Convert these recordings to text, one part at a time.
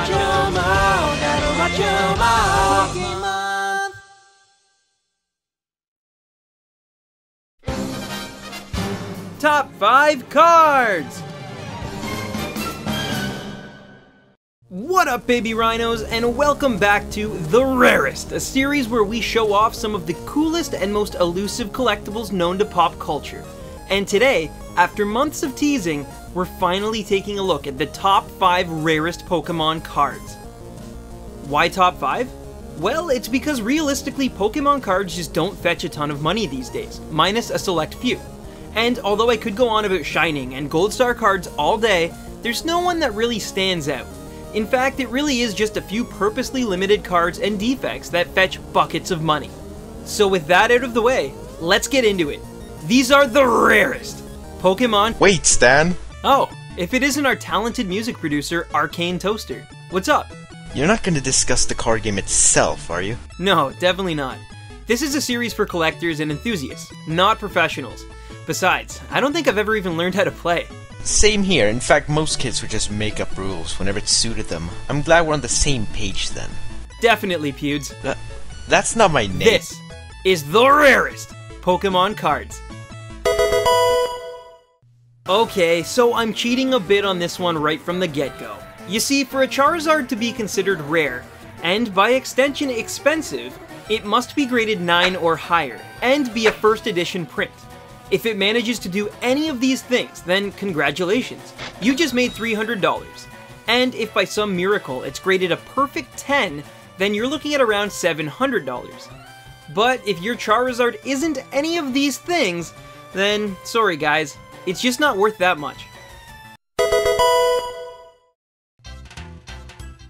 watch 'em all, gotta watch 'em all. Pokemon. Top 5 cards! What up, baby rhinos, and welcome back to The Rarest, a series where we show off some of the coolest and most elusive collectibles known to pop culture. And today, after months of teasing, we're finally taking a look at the top 5 rarest Pokemon cards. Why top 5? Well, it's because realistically, Pokemon cards just don't fetch a ton of money these days, minus a select few. And although I could go on about Shining and Gold Star cards all day, there's no one that really stands out. In fact, it really is just a few purposely limited cards and defects that fetch buckets of money. So with that out of the way, let's get into it. These are the rarest Pokemon— Wait, Stan! Oh, if it isn't our talented music producer, Arcane Toaster. What's up? You're not going to discuss the card game itself, are you? No, definitely not. This is a series for collectors and enthusiasts, not professionals. Besides, I don't think I've ever even learned how to play. Same here. In fact, most kids would just make up rules whenever it suited them. I'm glad we're on the same page then. Definitely, Pewds. That's not my name. This is the rarest Pokemon cards. Okay, so I'm cheating a bit on this one right from the get-go. You see, for a Charizard to be considered rare, and by extension expensive, it must be graded 9 or higher, and be a first edition print. If it manages to do any of these things, then congratulations, you just made $300. And if by some miracle it's graded a perfect 10, then you're looking at around $700. But if your Charizard isn't any of these things, then sorry guys, it's just not worth that much.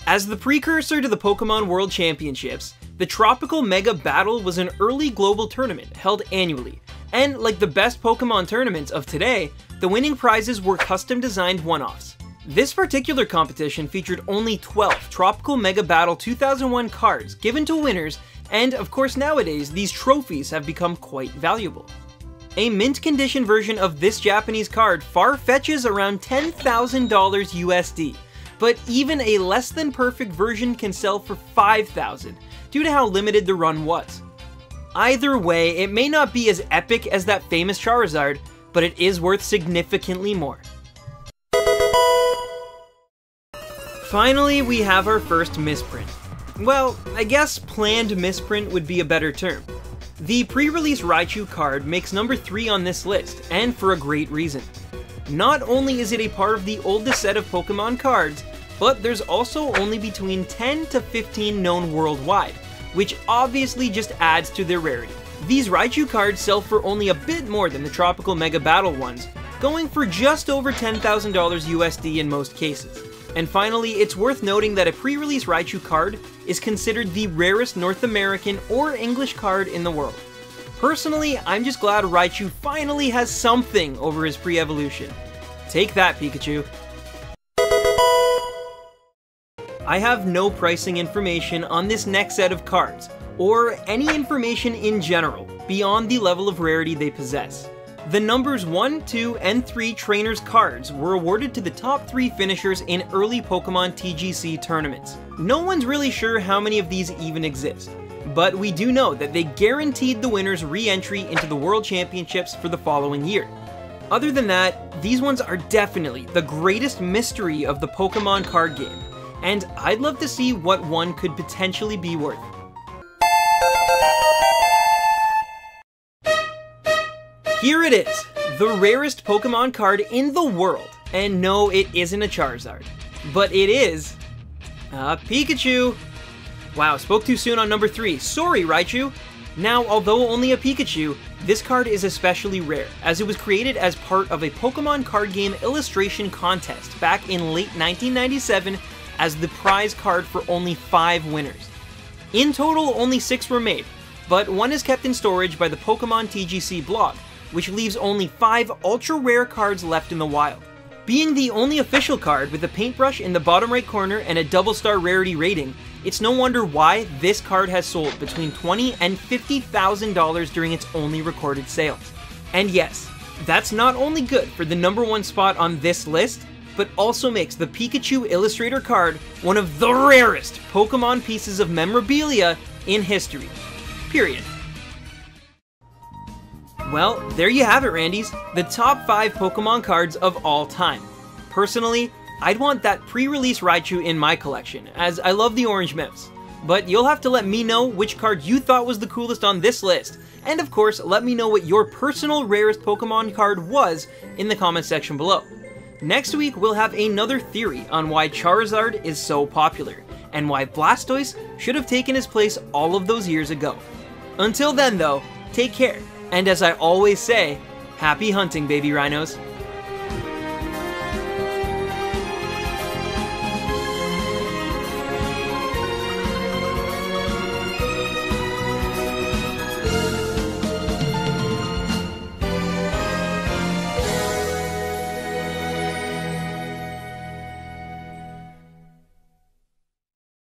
As the precursor to the Pokemon World Championships, the Tropical Mega Battle was an early global tournament held annually. And like the best Pokemon tournaments of today, the winning prizes were custom-designed one-offs. This particular competition featured only 12 Tropical Mega Battle 2001 cards given to winners, and of course nowadays these trophies have become quite valuable. A mint condition version of this Japanese card far fetches around $10,000 USD, but even a less than perfect version can sell for $5,000 due to how limited the run was. Either way, it may not be as epic as that famous Charizard, but it is worth significantly more. Finally, we have our first misprint. Well, I guess planned misprint would be a better term. The pre-release Raichu card makes number 3 on this list, and for a great reason. Not only is it a part of the oldest set of Pokemon cards, but there's also only between 10 to 15 known worldwide, which obviously just adds to their rarity. These Raichu cards sell for only a bit more than the Tropical Mega Battle ones, going for just over $10,000 USD in most cases. And finally, it's worth noting that a pre-release Raichu card is considered the rarest North American or English card in the world. Personally, I'm just glad Raichu finally has something over his pre-evolution. Take that, Pikachu. I have no pricing information on this next set of cards, or any information in general, beyond the level of rarity they possess. The numbers 1, 2, and 3 trainers cards were awarded to the top 3 finishers in early Pokemon TGC tournaments. No one's really sure how many of these even exist, but we do know that they guaranteed the winners re-entry into the World Championships for the following year. Other than that, these ones are definitely the greatest mystery of the Pokemon card game, and I'd love to see what one could potentially be worth. Here it is, the rarest Pokemon card in the world. And no, it isn't a Charizard, but it is a Pikachu. Wow, spoke too soon on number 3. Sorry, Raichu. Now, although only a Pikachu, this card is especially rare, as it was created as part of a Pokemon card game illustration contest back in late 1997 as the prize card for only 5 winners. In total, only 6 were made, but one is kept in storage by the Pokemon TGC blog, which leaves only 5 ultra-rare cards left in the wild. Being the only official card with a paintbrush in the bottom right corner and a double-star rarity rating, it's no wonder why this card has sold between $20,000 and $50,000 during its only recorded sales. And yes, that's not only good for the number 1 spot on this list, but also makes the Pikachu Illustrator card one of the rarest Pokemon pieces of memorabilia in history. Period. Well, there you have it, Randies. The top 5 Pokemon cards of all time. Personally, I'd want that pre-release Raichu in my collection, as I love the orange Mips. But you'll have to let me know which card you thought was the coolest on this list, and of course, let me know what your personal rarest Pokemon card was in the comment section below. Next week, we'll have another theory on why Charizard is so popular, and why Blastoise should have taken his place all of those years ago. Until then though, take care, and as I always say, happy hunting, baby rhinos.